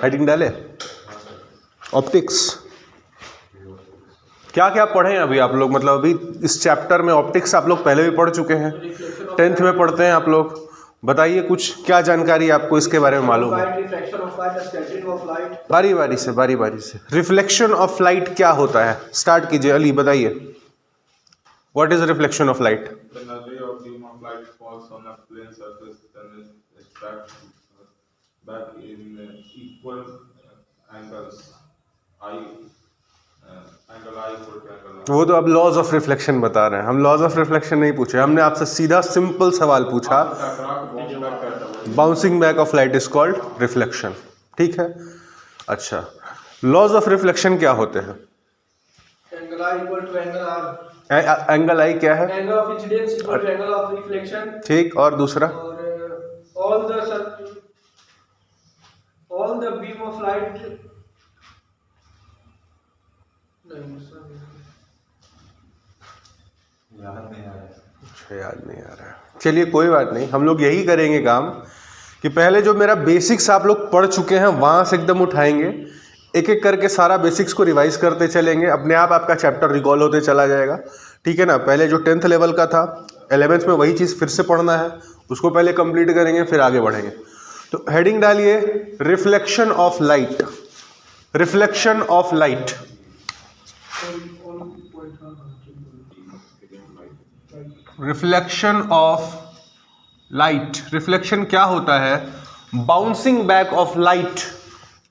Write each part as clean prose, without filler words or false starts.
Heading डाले optics. क्या क्या पढ़े हैं अभी आप लोग, मतलब अभी इस चैप्टर में ऑप्टिक्स आप लोग पहले भी पढ़ चुके हैं, 10th में पढ़ते हैं आप लोग। बताइए कुछ क्या जानकारी आपको इसके बारे में मालूम है। बारी बारी से रिफ्लेक्शन ऑफ लाइट क्या होता है, स्टार्ट कीजिए। अली बताइए, what is reflection of light? वो तो अब लॉज ऑफ रिफ्लेक्शन बता रहे हैं, हम लॉज ऑफ रिफ्लेक्शन नहीं पूछे, हमने आपसे सीधा सिंपल सवाल पूछा, bouncing back of light is called reflection. ठीक है, अच्छा लॉज ऑफ रिफ्लेक्शन क्या होते हैं? Angle I equal to angle R. Angle I क्या है? Angle of incidence equal to angle of reflection. ठीक, और दूसरा? और all the beam of light. याद नहीं आ रहा है। चलिए कोई बात नहीं, हम लोग यही करेंगे काम कि पहले जो मेरा बेसिक्स आप लोग पढ़ चुके हैं वहां से एकदम उठाएंगे, एक एक करके सारा बेसिक्स को रिवाइज करते चलेंगे, अपने आप आपका चैप्टर रिकॉल होते चला जाएगा। ठीक है ना, पहले जो 10th लेवल का था 11th में वही चीज़ फिर से पढ़ना है, उसको पहले कंप्लीट करेंगे फिर आगे बढ़ेंगे। तो हेडिंग डालिए reflection of light. Reflection of light, reflection of light. Reflection क्या होता है? Bouncing back of light,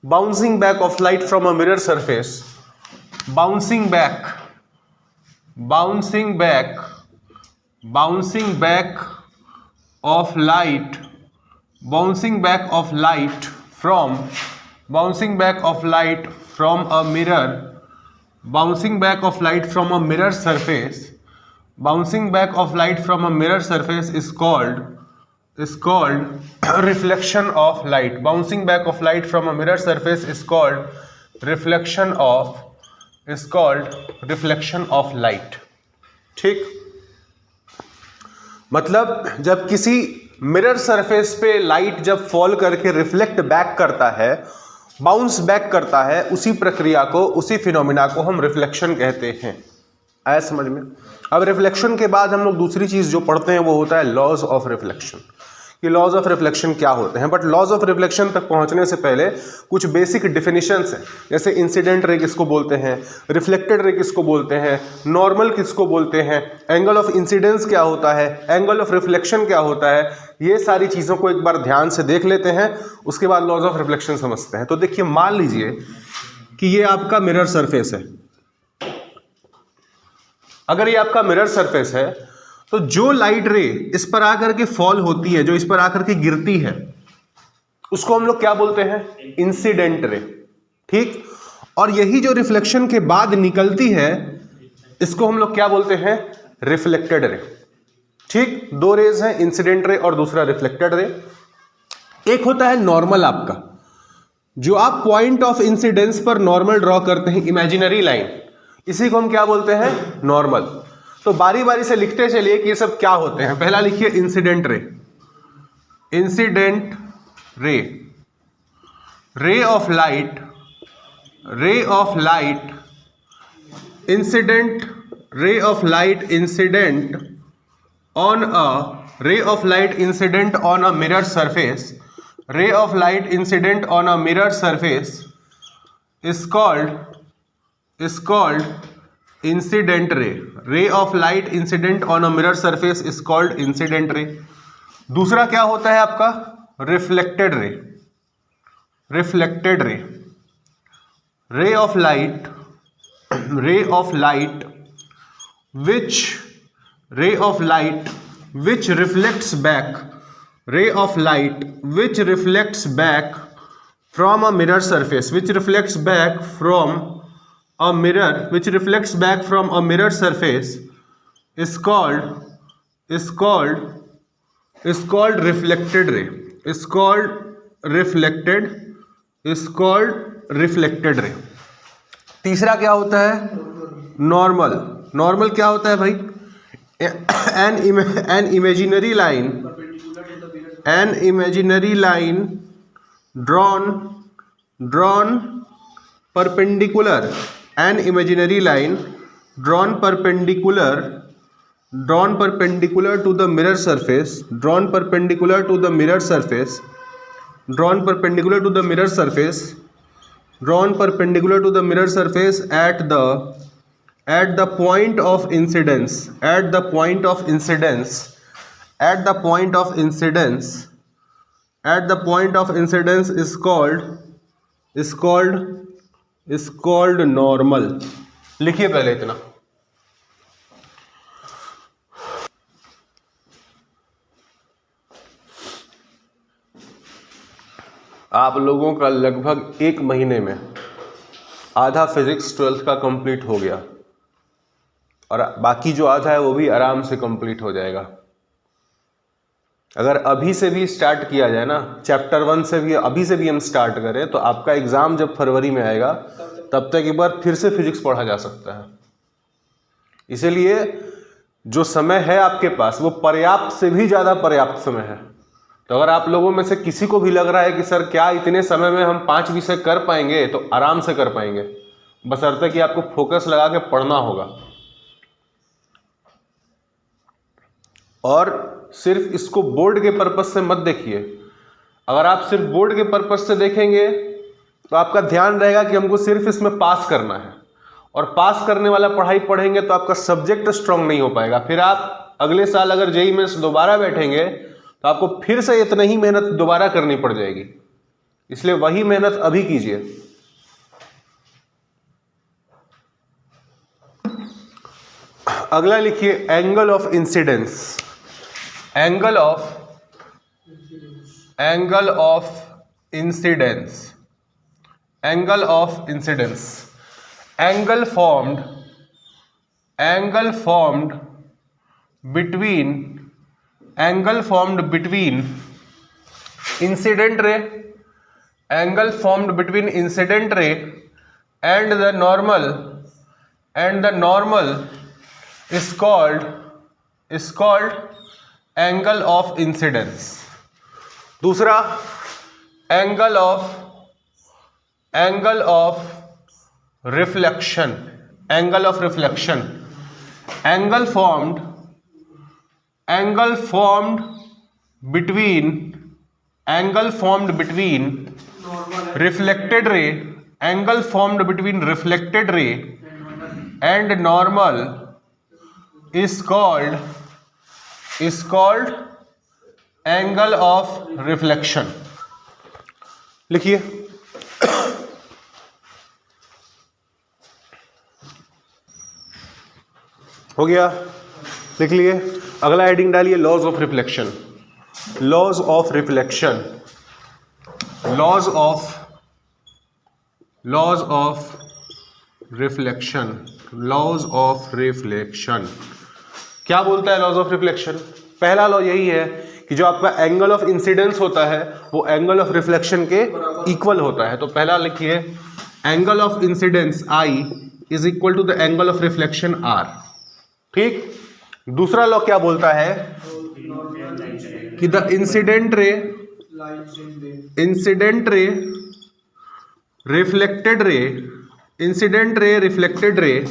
bouncing back of light from a mirror surface. Bouncing back, bouncing back, bouncing back of light, bouncing back of light from, bouncing back of light from a mirror, bouncing back of light from a mirror surface, bouncing back of light from a mirror surface is called reflection of light. Bouncing back of light from a mirror surface is called reflection of light. ठीक, मतलब जब किसी mirror surface पे light जब fall करके reflect back करता है, bounce back करता है, उसी प्रक्रिया को, उसी फिनोमिना को हम रिफ्लेक्शन कहते हैं। आया समझ में? अब रिफ्लेक्शन के बाद हम लोग दूसरी चीज जो पढ़ते हैं वो होता है लॉज ऑफ रिफ्लेक्शन। कि लॉज ऑफ रिफ्लेक्शन क्या होते हैं, बट लॉज ऑफ रिफ्लेक्शन तक पहुंचने से पहले कुछ बेसिक डिफिनीशंस हैं, जैसे इंसिडेंट रे किसको बोलते हैं, रिफ्लेक्टेड रे किसको बोलते हैं, नॉर्मल किसको बोलते हैं, एंगल ऑफ इंसिडेंस क्या होता है, एंगल ऑफ रिफ्लेक्शन क्या होता है। ये सारी चीज़ों को एक बार ध्यान से देख लेते हैं, उसके बाद लॉज ऑफ रिफ्लेक्शन समझते हैं। तो देखिए, मान लीजिए कि ये आपका मिरर सरफेस है। अगर ये आपका मिरर सरफेस है तो जो लाइट रे इस पर आकर के फॉल होती है, जो इस पर आकर के गिरती है, उसको हम लोग क्या बोलते हैं? Incident ray. ठीक, और यही जो रिफ्लेक्शन के बाद निकलती है, इसको हम लोग क्या बोलते हैं? Reflected ray. ठीक, दो रेज हैं, इंसिडेंट रे और दूसरा रिफ्लेक्टेड रे। एक होता है नॉर्मल आपका, जो आप पॉइंट ऑफ इंसिडेंस पर नॉर्मल ड्रॉ करते हैं, इमेजिनरी लाइन, इसी को हम क्या बोलते हैं? नॉर्मल। तो बारी बारी से लिखते चलिए कि ये सब क्या होते हैं। पहला लिखिए incident ray. Incident ray, ray of light, ray of light, incident ray of light incident on a, ray of light incident on a mirror surface, ray of light incident on a mirror surface is called incident ray. Ray of light incident on a mirror surface is called incident ray. दूसरा क्या होता है आपका? Reflected ray. Reflected रे, ray of light, ray of light which, ray of light which reflects back, ray of light which reflects back from a mirror surface, which reflects back from a mirror, which reflects back from a mirror surface is called reflected ray, is called reflected ray. तीसरा क्या होता है? Normal. Normal क्या होता है भाई? an imaginary line, an imaginary line drawn drawn perpendicular an imaginary line drawn perpendicular to the mirror surface drawn perpendicular to the mirror surface drawn perpendicular to the mirror surface drawn perpendicular to the mirror surface at the point of incidence at the point of incidence at the point of incidence at the point of incidence is called normal। लिखिए पहले इतना। आप लोगों का लगभग 1 महीने में आधा फिजिक्स 12th का कंप्लीट हो गया और बाकी जो आधा है वो भी आराम से कंप्लीट हो जाएगा। अगर अभी से भी स्टार्ट किया जाए ना, चैप्टर 1 से भी अभी से भी हम स्टार्ट करें तो आपका एग्जाम जब फरवरी में आएगा तब तक एक बार फिर से फिजिक्स पढ़ा जा सकता है। इसीलिए जो समय है आपके पास वो पर्याप्त से भी ज़्यादा पर्याप्त समय है। तो अगर आप लोगों में से किसी को भी लग रहा है कि सर क्या इतने समय में हम 5 विषय कर पाएंगे, तो आराम से कर पाएंगे, बशर्ते कि आपको फोकस लगा के पढ़ना होगा। और सिर्फ इसको बोर्ड के पर्पज से मत देखिए। अगर आप सिर्फ बोर्ड के पर्पज से देखेंगे तो आपका ध्यान रहेगा कि हमको सिर्फ इसमें पास करना है, और पास करने वाला पढ़ाई पढ़ेंगे तो आपका सब्जेक्ट स्ट्रांग नहीं हो पाएगा। फिर आप अगले साल अगर जेईई में दोबारा बैठेंगे तो आपको फिर से इतना ही मेहनत दोबारा करनी पड़ जाएगी। इसलिए वही मेहनत अभी कीजिए। अगला लिखिए angle of incidence. Angle of incidence angle of incidence angle formed between incident ray and the normal is called angle of incidence। दूसरा angle of reflection angle formed between reflected ray and normal is called angle of reflection। लिखिए हो गया, लिख लिए। अगला heading डालिए laws of reflection. Laws of reflection क्या बोलता है लॉज ऑफ रिफ्लेक्शन? पहला लॉ यही है कि जो आपका एंगल ऑफ इंसिडेंस होता है वो एंगल ऑफ रिफ्लेक्शन के इक्वल होता है। तो पहला लिखिए angle of incidence I is equal to the angle of reflection R। ठीक। दूसरा लॉ क्या बोलता है कि the incident ray reflected ray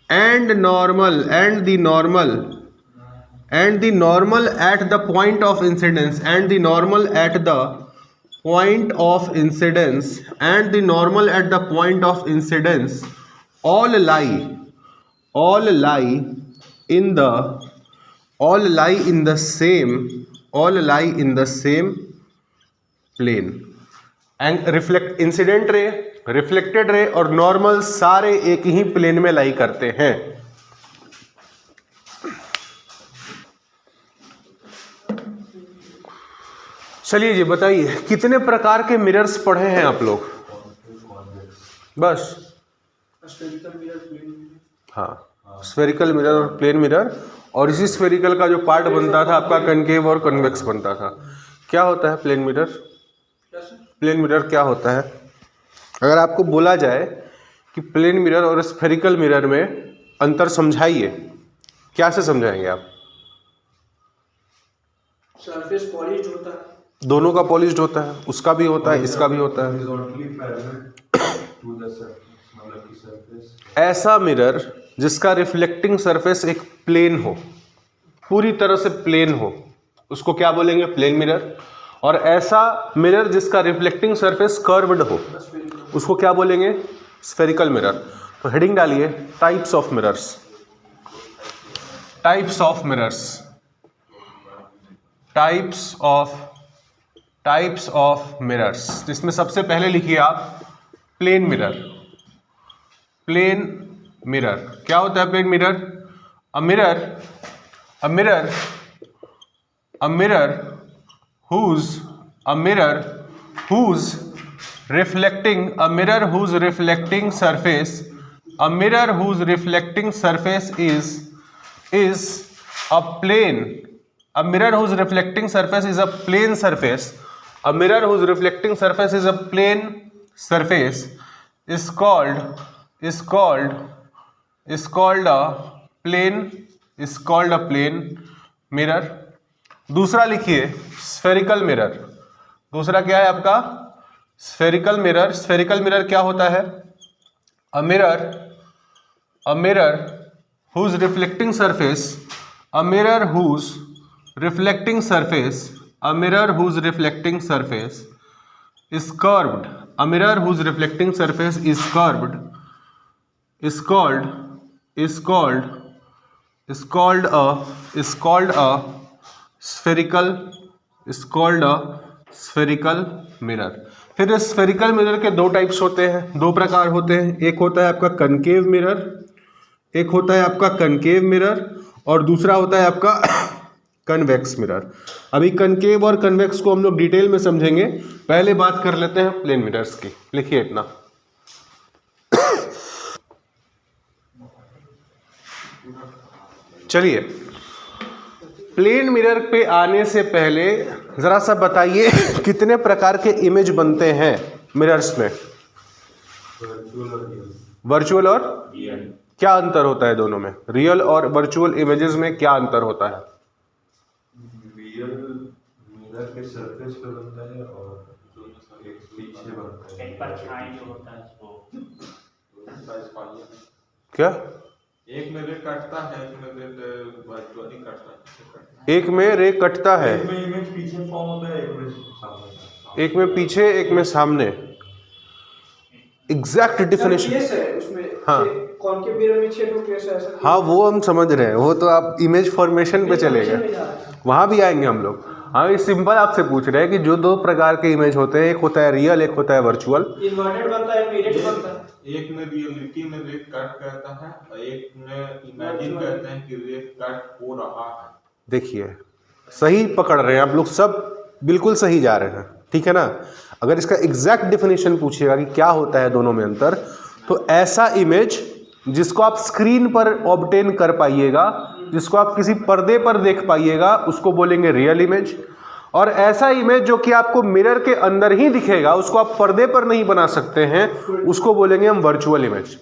and normal at the point of incidence all lie in the same plane। And incident ray, reflected रे और normal सारे एक ही प्लेन में लाई करते हैं। चलिए जी बताइए कितने प्रकार के मिरर्स पढ़े हैं आप लोग? बस हाँ, स्फेरिकल मिरर और प्लेन मिरर, और इसी स्फेरिकल का जो पार्ट बनता था आपका कनकेव और कन्वेक्स बनता था। क्या होता है प्लेन मिरर? प्लेन मिरर क्या होता है? अगर आपको बोला जाए कि प्लेन मिरर और स्फेरिकल मिरर में अंतर समझाइए, क्या से समझाएंगे आप? सरफेस पॉलिश्ड होता है। दोनों का पॉलिश्ड होता है, उसका भी होता है, इसका भी होता है। ऐसा मिरर जिसका रिफ्लेक्टिंग सरफेस एक प्लेन हो, पूरी तरह से प्लेन हो, उसको क्या बोलेंगे? Plane mirror. और ऐसा मिरर जिसका रिफ्लेक्टिंग सरफेस कर्व्ड हो, उसको क्या बोलेंगे? Spherical mirror. तो हेडिंग डालिए types of mirrors. Types of mirrors, types of mirrors. जिसमें सबसे पहले लिखिए आप प्लेन मिरर। प्लेन मिरर क्या होता है? Plane mirror, a mirror whose reflecting surface is a plane. A mirror whose reflecting surface is a plane surface. A mirror whose reflecting surface is a plane surface is called a plane mirror. दूसरा लिखिए spherical mirror. दूसरा क्या है आपका? Spherical mirror. Spherical mirror क्या होता है? अ mirror whose reflecting surface is curved. A mirror whose reflecting surface is curved is called a spherical mirror. फिर इस स्फेरिकल मिरर के दो टाइप्स होते हैं, दो प्रकार होते हैं। एक होता है आपका कनकेव मिरर, और दूसरा होता है आपका कन्वेक्स मिरर। अभी कनकेव और कन्वेक्स को हम लोग डिटेल में समझेंगे, पहले बात कर लेते हैं प्लेन मिरर्स की। लिखिए इतना। चलिए, प्लेन मिरर पे आने से पहले जरा सा बताइए कितने प्रकार के इमेज बनते हैं मिरर्स में? वर्चुअल और क्या अंतर होता है दोनों में? रियल और वर्चुअल इमेजेस में क्या अंतर होता है? रियल मिरर के सरफेस पे बनता है और जो पीछे बनता है एक परछाई जो होता है वो क्या? एक में रे कटता है, एक में रे वर्चुअली कटता है। एक में रे कटता है, एक में इमेज पीछे फॉर्म होता है, एक में सामने। एक में पीछे, एक में सामने। एग्जैक्ट डिफिनेशन उसमें। हाँ कॉनकेव मिरर में छेद होते हैं ऐसा। हाँ, वो हम समझ रहे हैं, वो तो आप इमेज फॉर्मेशन पे चले गए, वहां भी आएंगे हम लोग। हाँ, ये सिंपल आपसे पूछ रहे हैं कि जो दो प्रकार के इमेज होते हैं, एक होता है रियल, एक होता है वर्चुअल। इन्वर्टेड बनता है, इरेक्ट बनता है। एक में रियलिटी में रे कट करता है और एक में इमेजिन करते हैं कि रे कट हो रहा है। देखिए, सही पकड़ रहे हैं आप लोग, सब बिल्कुल सही जा रहे हैं, ठीक है ना। अगर इसका एग्जैक्ट डिफिनेशन पूछिएगा कि क्या होता है दोनों में अंतर, तो ऐसा इमेज जिसको आप स्क्रीन पर ऑब्टेन कर पाइएगा, जिसको आप किसी पर्दे पर देख पाइएगा, उसको बोलेंगे रियल इमेज। और ऐसा इमेज जो कि आपको मिरर के अंदर ही दिखेगा, उसको आप पर्दे पर नहीं बना सकते हैं, उसको बोलेंगे हम वर्चुअल इमेज।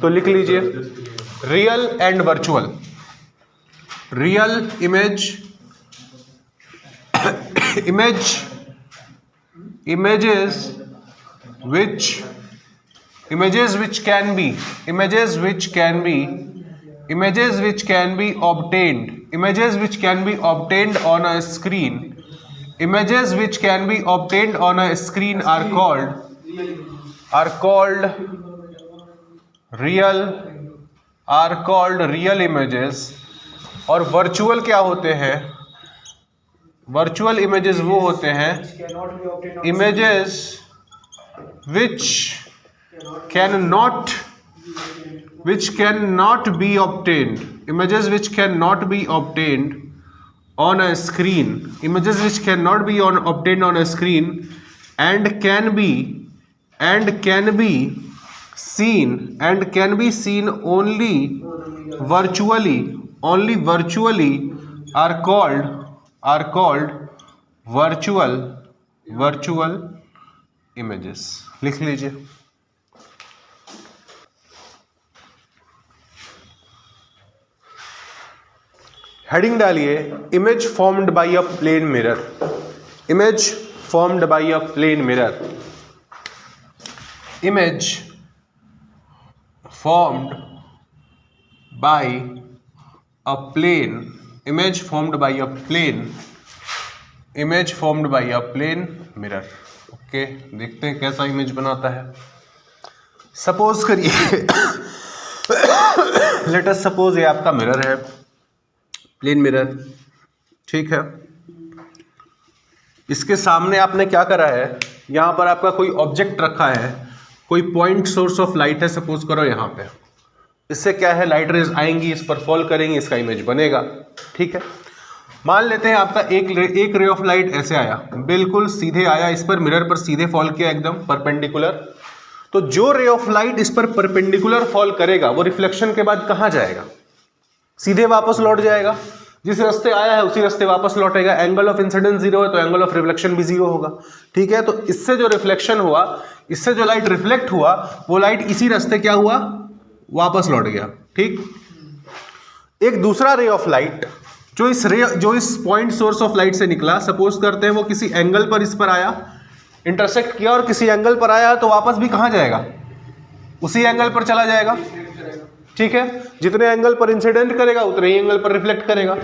तो लिख लीजिए real and virtual. Real image, images which can be obtained on a screen. Images which can be obtained on a screen are called real images. और वर्चुअल क्या होते हैं? वर्चुअल इमेजेस वो होते हैं images which cannot be obtained. Images which cannot be obtained on a screen. Images which cannot be obtained on a screen and can be seen only virtually are called virtual images. लिख लीजिए। Heading डालिए image formed by a plane mirror. Image formed by a plane mirror, image formed by a plane, image formed by a plane, image formed by a plane mirror. Okay, देखते हैं कैसा image बनाता है. Suppose करिए let us suppose ये आपका mirror है, plane mirror, ठीक है. इसके सामने आपने क्या करा है, यहाँ पर आपका कोई ऑब्जेक्ट रखा है, कोई पॉइंट सोर्स ऑफ लाइट है, सपोज करो यहाँ पे. इससे क्या है, लाइट रेज आएंगी, इस पर फॉल करेंगी, इसका इमेज बनेगा. ठीक है, मान लेते हैं आपका एक रे ऑफ लाइट ऐसे आया, बिल्कुल सीधे आया, इस पर मिरर पर सीधे फॉल किया, एकदम परपेंडिकुलर. तो जो रे ऑफ लाइट इस पर परपेंडिकुलर फॉल करेगा वो रिफ्लेक्शन के बाद कहाँ जाएगा, सीधे वापस लौट जाएगा. जिस रास्ते आया है उसी रास्ते वापस लौटेगा. एंगल ऑफ इंसिडेंस 0 है तो एंगल ऑफ रिफ्लेक्शन भी 0 होगा. ठीक है, तो इससे जो रिफ्लेक्शन हुआ, इससे जो लाइट रिफ्लेक्ट हुआ, वो लाइट इसी रास्ते क्या हुआ, वापस लौट गया. ठीक. एक दूसरा रे ऑफ लाइट जो इस पॉइंट सोर्स ऑफ लाइट से निकला, सपोज करते हैं वो किसी एंगल पर इस पर आया, इंटरसेक्ट किया और किसी एंगल पर आया, तो वापस भी कहाँ जाएगा, उसी एंगल पर चला जाएगा. ठीक है, जितने एंगल पर इंसिडेंट करेगा उतने ही एंगल पर रिफ्लेक्ट करेगा.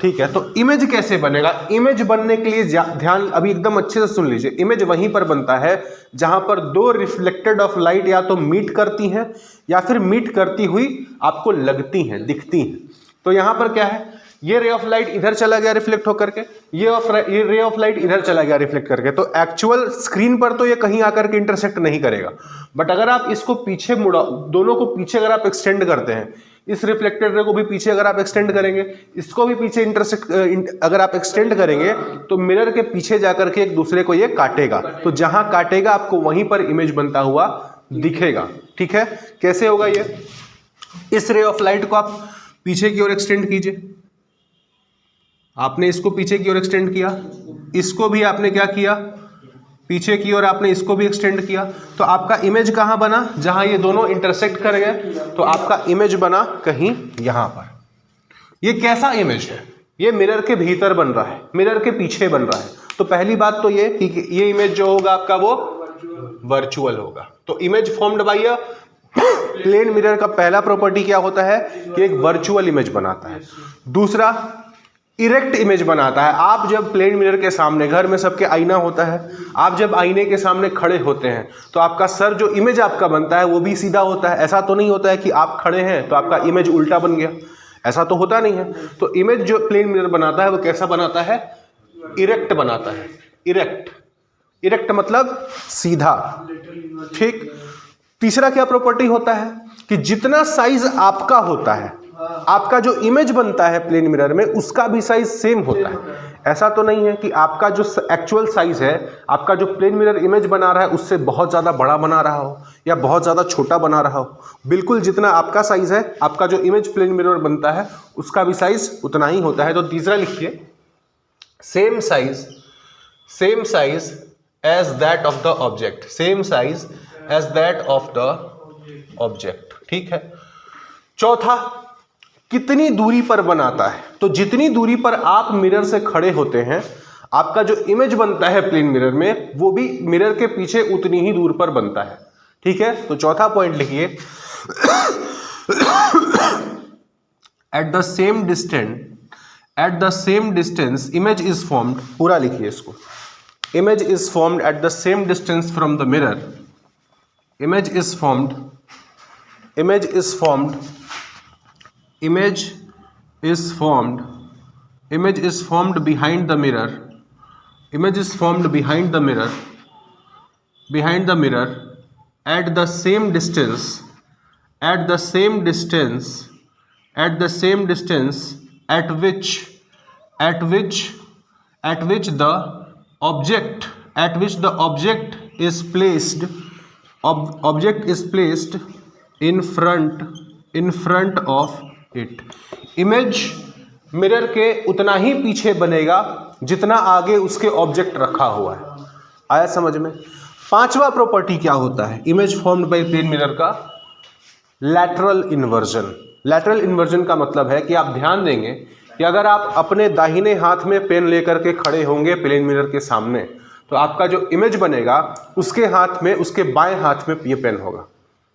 ठीक है, तो इमेज कैसे बनेगा, इमेज बनने के लिए ध्यान अभी एकदम अच्छे से सुन लीजिए. इमेज वहीं पर बनता है जहां पर दो रिफ्लेक्टेड ऑफ लाइट या तो मीट करती हैं या फिर मीट करती हुई आपको लगती हैं, दिखती हैं. तो यहां पर क्या है, ये रे ऑफ लाइट इधर चला गया रिफ्लेक्ट होकर के, ये रे ऑफ लाइट इधर चला गया रिफ्लेक्ट करके. तो एक्चुअल स्क्रीन पर तो ये कहीं आकर के इंटरसेक्ट नहीं करेगा, बट अगर आप इसको पीछे मुड़ा, दोनों को पीछे अगर आप एक्सटेंड करते हैं, इस रिफ्लेक्टेड रे को भी पीछे अगर आप एक्सटेंड करेंगे, इसको भी पीछे अगर आप एक्सटेंड करेंगे, तो मिरर के पीछे जाकर के एक दूसरे को ये काटेगा. तो जहां काटेगा आपको वहीं पर इमेज बनता हुआ दिखेगा. ठीक है, कैसे होगा ये, इस रे ऑफ लाइट को आप पीछे की ओर एक्सटेंड कीजिए, आपने इसको पीछे की ओर एक्सटेंड किया, इसको भी आपने क्या किया, पीछे की ओर आपने इसको भी एक्सटेंड किया. तो आपका इमेज कहां बना, जहां ये दोनों इंटरसेक्ट कर गए, तो आपका इमेज बना कहीं यहां पर. ये कैसा इमेज है, ये मिरर के भीतर बन रहा है, मिरर के पीछे बन रहा है. तो पहली बात तो ये कि ये इमेज जो होगा आपका वो वर्चुअल होगा. तो image formed by a plane mirror का पहला प्रॉपर्टी क्या होता है कि एक वर्चुअल इमेज बनाता है. दूसरा, इरेक्ट इमेज बनाता है. आप जब प्लेन मिरर के सामने, घर में सबके आईना होता है, आप जब आईने के सामने खड़े होते हैं तो आपका सर, जो इमेज आपका बनता है वो भी सीधा होता है. ऐसा तो नहीं होता है कि आप खड़े हैं तो आपका इमेज उल्टा बन गया, ऐसा तो होता नहीं है. तो इमेज जो प्लेन मिरर बनाता है वो कैसा बनाता है, इरेक्ट बनाता है. इरेक्ट मतलब सीधा. ठीक. तीसरा क्या प्रॉपर्टी होता है कि जितना साइज आपका होता है, आपका जो इमेज बनता है प्लेन मिरर में, उसका भी साइज सेम होता है. ऐसा तो नहीं है कि आपका जो एक्चुअल साइज है, आपका जो प्लेन मिरर इमेज बना रहा है उससे बहुत ज़्यादा बड़ा बना रहा हो या बहुत ज़्यादा छोटा बना रहा हो. बिल्कुल जितना आपका साइज है, आपका जो इमेज प्लेन मिरर बनता है उसका भी साइज उतना ही होता है. तो तीसरा लिखिए, same size as that of the object, same size as that of the object. ठीक है. चौथा, कितनी दूरी पर बनाता है. तो जितनी दूरी पर आप मिरर से खड़े होते हैं, आपका जो इमेज बनता है प्लेन मिरर में, वो भी मिरर के पीछे उतनी ही दूर पर बनता है. ठीक है. तो चौथा पॉइंट लिखिए, at the same distance image is formed. पूरा लिखिए इसको, image is formed at the same distance from the mirror. Image is formed behind the mirror. Image is formed behind the mirror at the same distance at which the object is placed in front of it. Image mirror के उतना ही पीछे बनेगा जितना आगे उसके object रखा हुआ है. आया समझ में. पांचवा प्रॉपर्टी क्या होता है image formed by plane mirror का, लैटरल इन्वर्जन. लैटरल इन्वर्जन का मतलब है कि आप ध्यान देंगे कि अगर आप अपने दाहिने हाथ में पेन लेकर के खड़े होंगे प्लेन मिरर के सामने, तो आपका जो इमेज बनेगा उसके हाथ में, उसके बाएं हाथ में ये पेन होगा।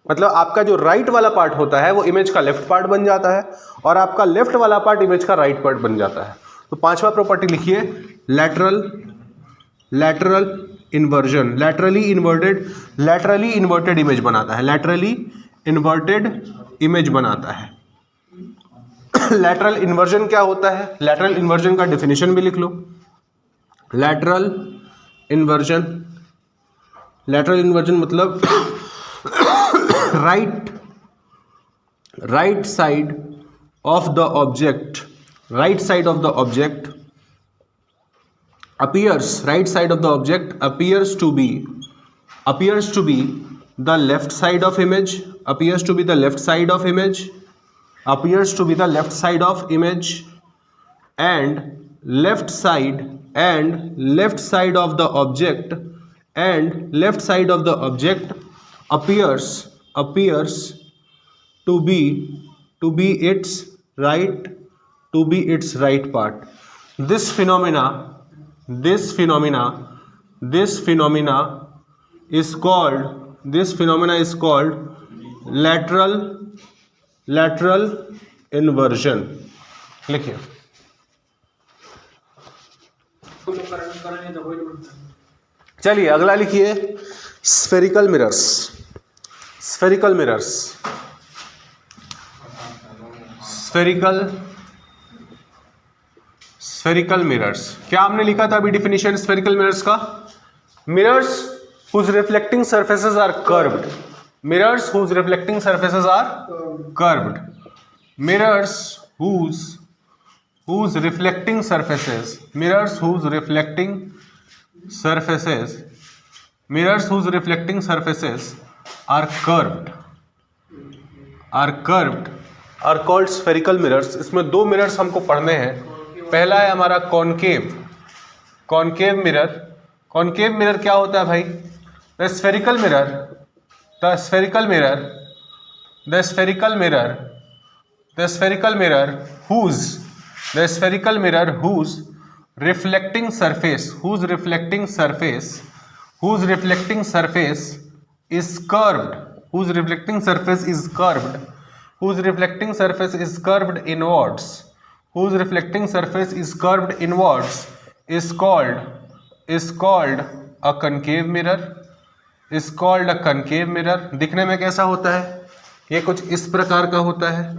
मतलब आपका जो राइट वाला पार्ट होता है वो इमेज का लेफ्ट पार्ट बन जाता है और आपका लेफ्ट वाला पार्ट इमेज का राइट पार्ट बन जाता है। तो पांचवा प्रॉपर्टी लिखिए, lateral inversion. Laterally inverted image बनाता है, लैटरली इन्वर्टेड इमेज बनाता है। लैटरल इन्वर्जन क्या होता है? लैटरल इन्वर्जन का डेफिनेशन भी लिख लो। लैटरल इन्वर्जन मतलब right side of the object appears to be the left side of image, and left side of the object appears to be its right part. This phenomena is called lateral inversion। लिखिए। चलिए अगला लिखिए, spherical mirrors. क्या हमने लिखा था अभी definition spherical mirrors का? Mirrors whose reflecting surfaces are curved, mirrors whose reflecting surfaces are curved, mirrors whose reflecting surfaces are curved are called spherical mirrors। इसमें दो मिरर्स हमको पढ़ने हैं। पहला है हमारा कॉनकेव मिरर। कॉनकेव मिरर क्या होता है भाई? The spherical mirror whose reflecting surface is curved inwards is called a concave mirror। दिखने में कैसा होता है? ये कुछ इस प्रकार का होता है,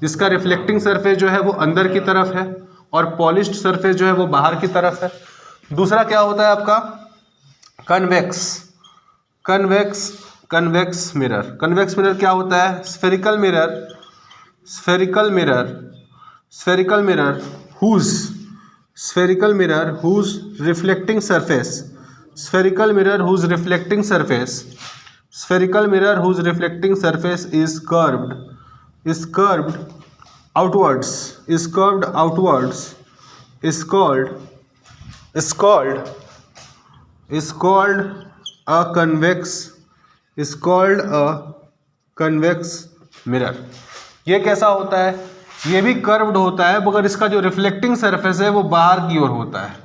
जिसका रिफ्लेक्टिंग सरफेस जो है वो अंदर की तरफ है और पॉलिश्ड सरफेस जो है वो बाहर की तरफ है। दूसरा क्या होता है आपका? कन्वेक्स मिरर क्या होता है? Spherical mirror whose reflecting surface is curved outwards is called a convex mirror। ये कैसा होता है? ये भी कर्व्ड होता है, मगर इसका जो रिफ्लेक्टिंग सरफेस है वो बाहर की ओर होता है,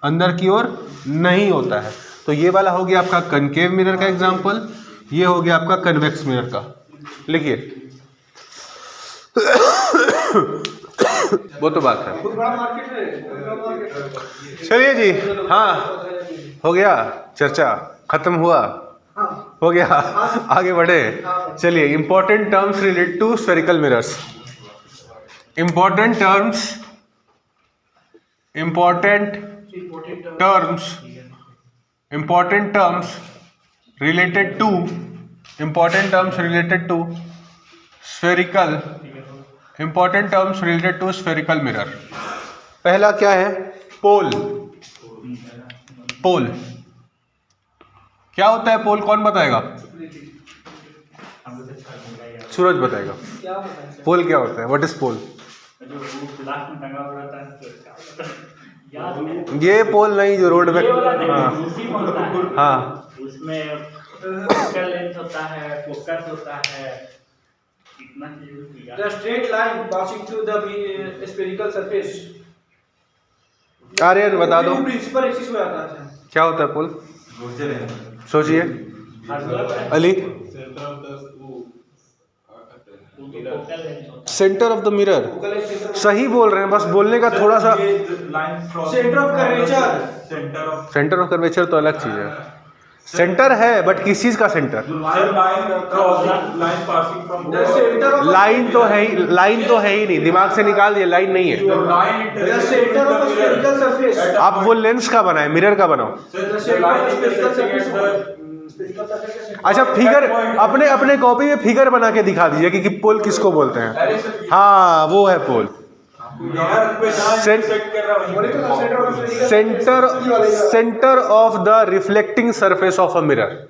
अंदर की ओर नहीं होता है। तो ये वाला हो गया आपका कनकेव मिरर का एग्जांपल, ये हो गया आपका कन्वेक्स मिरर का। लिखिए। वो तो बात है। चलिए जी, हाँ हो गया, चर्चा खत्म हुआ, हो गया, आगे बढ़े। चलिए, important terms related to spherical mirrors. important terms related to spherical mirror। पहला क्या है? पोल। क्या होता है पोल? कौन बताएगा? सूरज बताएगा। पोल क्या होता है? What is pole? ये पोल नहीं जो रोड में, हाँ उसमें फोकल लेंथ होता है, फोकस होता है, इतना चीज। The straight line passing through the spherical surface। Aryan बता दो। प्रिंसिपल एक्सिस में आता है। क्या होता है पोल? सोचिए Ali. Centre of the mirror, सही बोल रहे हैं, बस बोलने का थोड़ा सा। Centre of curvature, centre of curvature तो अलग चीज है, सेंटर है बट किस चीज का सेंटर? लाइन तो है ही, लाइन तो है ही नहीं, दिमाग से निकाल दिए, लाइन नहीं है। The centre of spherical surface, आप वो लेंस का बनाए, मिरर का बनाओ। The centre of spherical surface. अच्छा फिगर अपने अपने कॉपी में फिगर बना के दिखा दीजिए कि पोल किसको बोलते हैं। हाँ वो है pole. Centre of the reflecting surface of a mirror,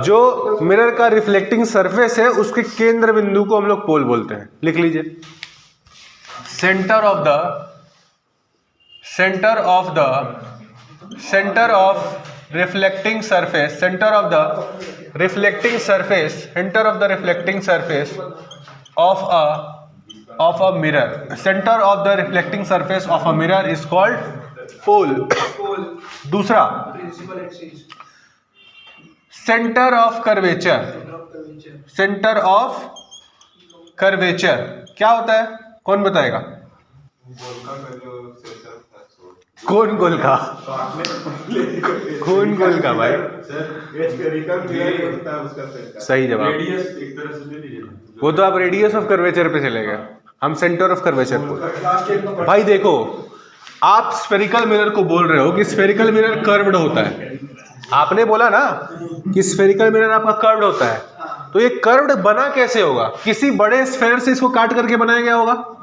जो मिरर का रिफ्लेक्टिंग सरफेस है उसके केंद्र बिंदु को हम लोग पोल बोलते हैं। लिख लीजिए, centre of reflecting surface, center of the reflecting surface of a mirror, center of the reflecting surface of a mirror is called pole. दूसरा, principal axis, center of curvature, center of curvature क्या होता है, कौन बताएगा? कौन गोल का? कौन गोल का भाई? सही जवाब। वो तो आप रेडियस ऑफ कर्वेचर पे चले गए, हम सेंटर ऑफ कर्वेचर पे। भाई देखो, आप स्फेरिकल मिरर को बोल रहे हो कि स्फेरिकल मिरर कर्व्ड होता है। आपने बोला ना कि स्फेरिकल मिरर आपका कर्व्ड होता है, तो ये कर्व्ड बना कैसे होगा? किसी बड़े स्फेयर से इसको काट करके बनाया गया होगा।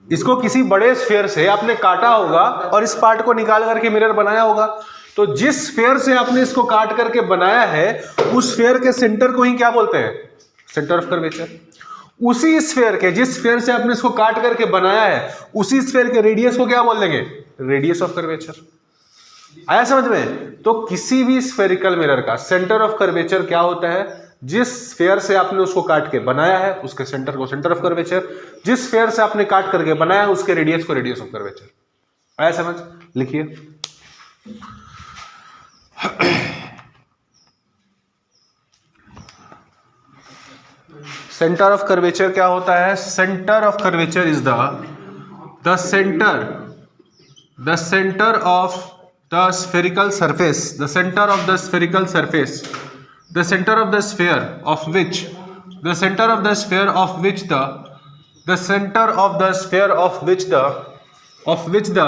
इसको किसी बड़े स्फेयर से आपने काटा होगा और इस पार्ट को निकाल करके मिरर बनाया होगा। तो जिस स्फेयर से आपने इसको काट करके बनाया है उस स्फेयर के सेंटर को ही क्या बोलते हैं? Centre of curvature. उसी स्फेयर के, जिस स्फेयर से आपने इसको काट करके बनाया है उसी स्फेयर के रेडियस को क्या बोल देंगे? Radius of curvature. आया समझ में? तो किसी भी स्फेरिकल मिरर का सेंटर ऑफ कर्वेचर क्या होता है? जिस स्फेयर से आपने उसको काट के बनाया है उसके सेंटर को सेंटर ऑफ कर्वेचर, जिस स्फेयर से आपने काट करके बनाया है उसके रेडियस को रेडियस ऑफ कर्वेचर। आया समझ? लिखिए, सेंटर ऑफ कर्वेचर क्या होता है? Centre of curvature is the centre of the spherical surface, the centre of the spherical surface, the center of the sphere of which the center of the sphere of which the center of the sphere of which the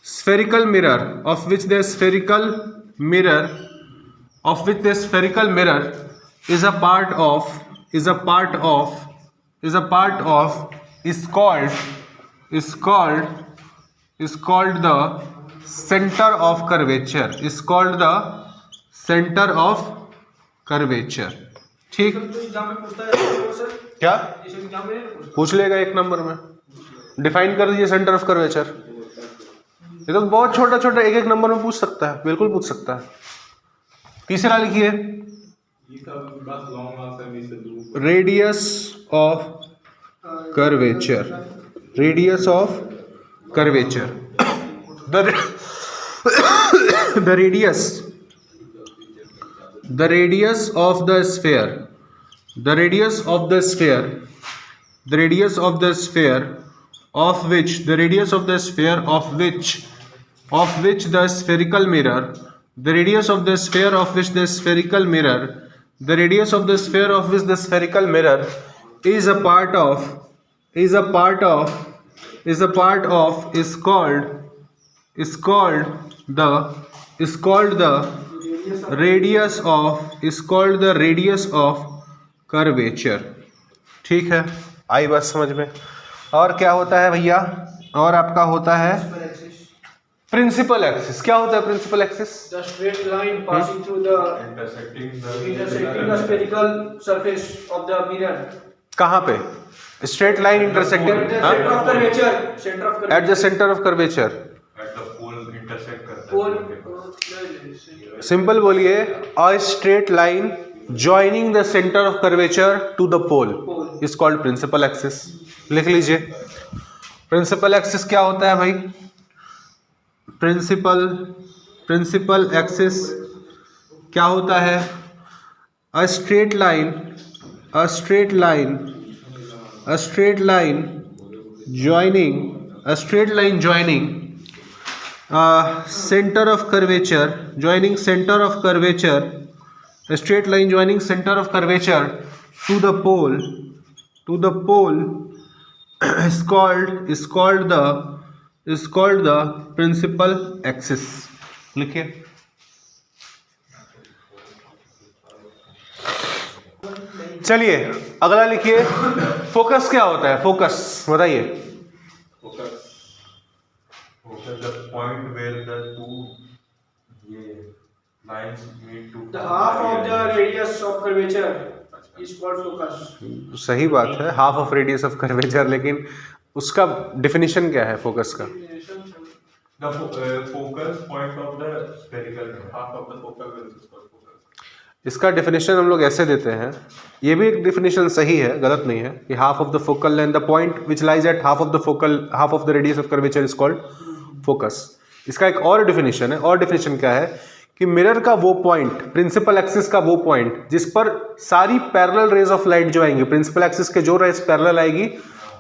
spherical mirror of which the spherical mirror is a part of is called the center of curvature, is called the center of curvature. ठीक, क्या पूछ लेगा एक number में? Define कर दीजिए centre of curvature. ये तो बहुत छोटा छोटा एक एक नंबर में पूछ सकता है, बिल्कुल पूछ सकता है। तीसरा लिखिए, radius of curvature, radius of curvature, the radius of the sphere of which the spherical mirror is a part of is called the radius of curvature। ठीक है, आई बात समझ में? और क्या होता है भैया? और आपका होता है प्रिंसिपल एक्सिस। क्या होता है principal axis? the straight line passing through the intersecting the spherical surface of the mirror। कहाँ पे? Straight line intersecting center of curvature, at the centre of curvature. Simple बोलिए, a straight line joining the centre of curvature to the pole is called principal axis. लिख लीजिए, principal axis क्या होता है भाई? Principal axis क्या होता है? अ straight line joining center of curvature, a straight line joining center of curvature to the pole is called the principal axis. लिखिए. चलिए अगला लिखिए, फोकस क्या होता है? फोकस बताइए. the point where the two lines meet to The half of the radius of curvature is called focus. सही बात है, half of radius of curvature, लेकिन उसका डिफिनीशन क्या है फोकस का? the focus point of the spherical half of the focal length is called focus. इसका definition हम लोग ऐसे देते हैं, ये भी एक डिफिनीशन सही है, गलत नहीं है, कि half of the focal length, the point which lies at half of the radius of curvature is called focus. इसका एक और डिफिनीशन है, और डिफिनीशन क्या है कि मिरर का वो पॉइंट, प्रिंसिपल एक्सिस का वो पॉइंट जिस पर सारी पैरेलल रेज ऑफ लाइट जो आएंगी, प्रिंसिपल एक्सिस के जो रेज पैरेलल आएगी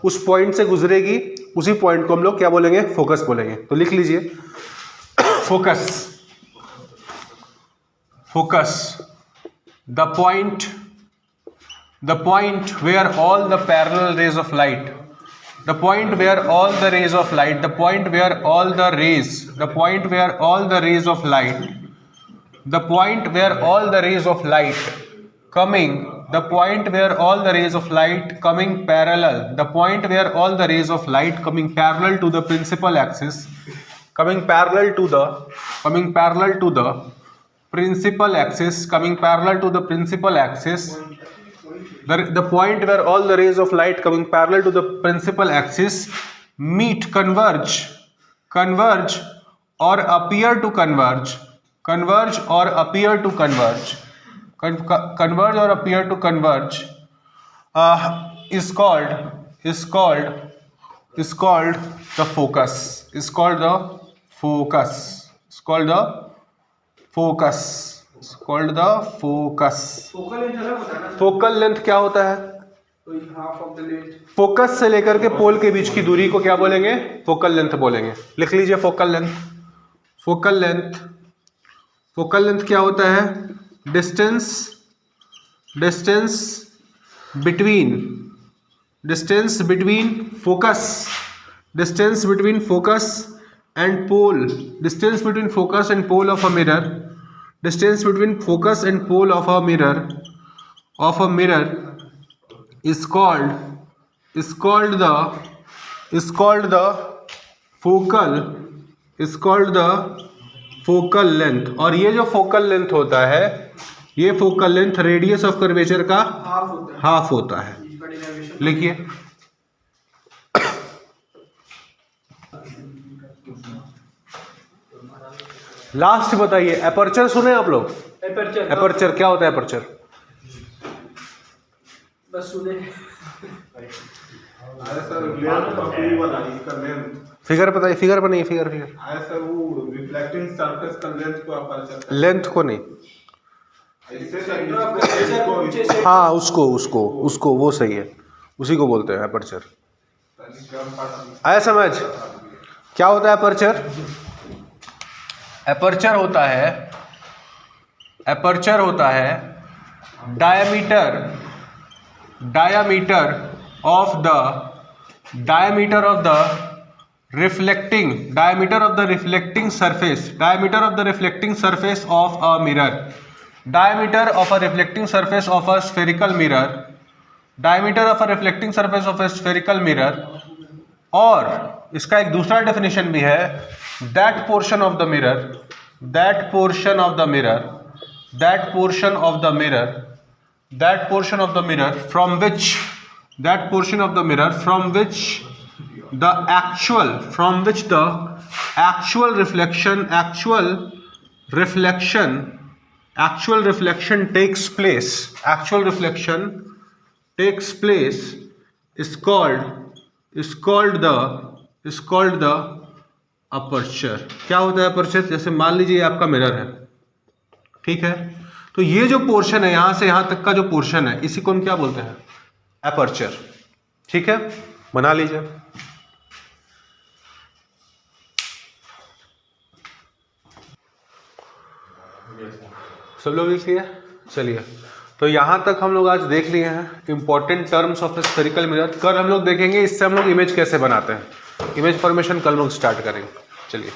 उस पॉइंट से गुजरेगी, उसी पॉइंट को हम लोग क्या बोलेंगे? फोकस बोलेंगे. तो लिख लीजिए focus the point where all the parallel rays of light, the point where all the rays of light, the point where all the rays of light coming, the point where all the rays of light coming parallel, the point where all the rays of light coming parallel to the principal axis, coming parallel to the principal axis, the point where all the rays of light coming parallel to the principal axis meet, converge or appear to converge is called the focus. Focal length क्या होता है? Half of the length. Focus से लेकर के पोल के बीच की दूरी को क्या बोलेंगे? फोकल लेंथ बोलेंगे. लिख लीजिए फोकल लेंथ क्या होता है? Distance between focus and pole, distance between focus and pole of a mirror, is called the focal length. और ये जो फोकल लेंथ होता है, ये focal length radius of curvature का हाफ होता है. लिखिए लास्ट बताइए, एपर्चर सुने आप लोग? एपर्चर क्या होता है? एपर्चर बस सुने. फिगर बताइए. फिगर बनाइए. फिगर लेंथ को नहीं, हाँ उसको वो सही है, उसी को बोलते हैं एपर्चर. आया समझ? क्या होता है एपर्चर? एपर्चर होता है diameter of the reflecting surface of a mirror, diameter of a reflecting surface of a spherical mirror, और इसका एक दूसरा डेफिनेशन भी है, that portion of the mirror from which the actual reflection takes place is called the aperture. क्या होता है aperture? जैसे मान लीजिए ये आपका मिरर है, ठीक है, तो ये जो पोर्शन है यहां से यहां तक का जो पोर्शन है इसी को हम क्या बोलते हैं? अपर्चर। ठीक है, बना लीजिए। सब लोग लिख लिए? चलिए, तो यहां तक हम लोग आज देख लिए हैं important terms of A spherical mirror. कल हम लोग देखेंगे इससे हम लोग इमेज कैसे बनाते हैं। इमेज फॉर्मेशन कल लोग स्टार्ट करेंगे। चलिए।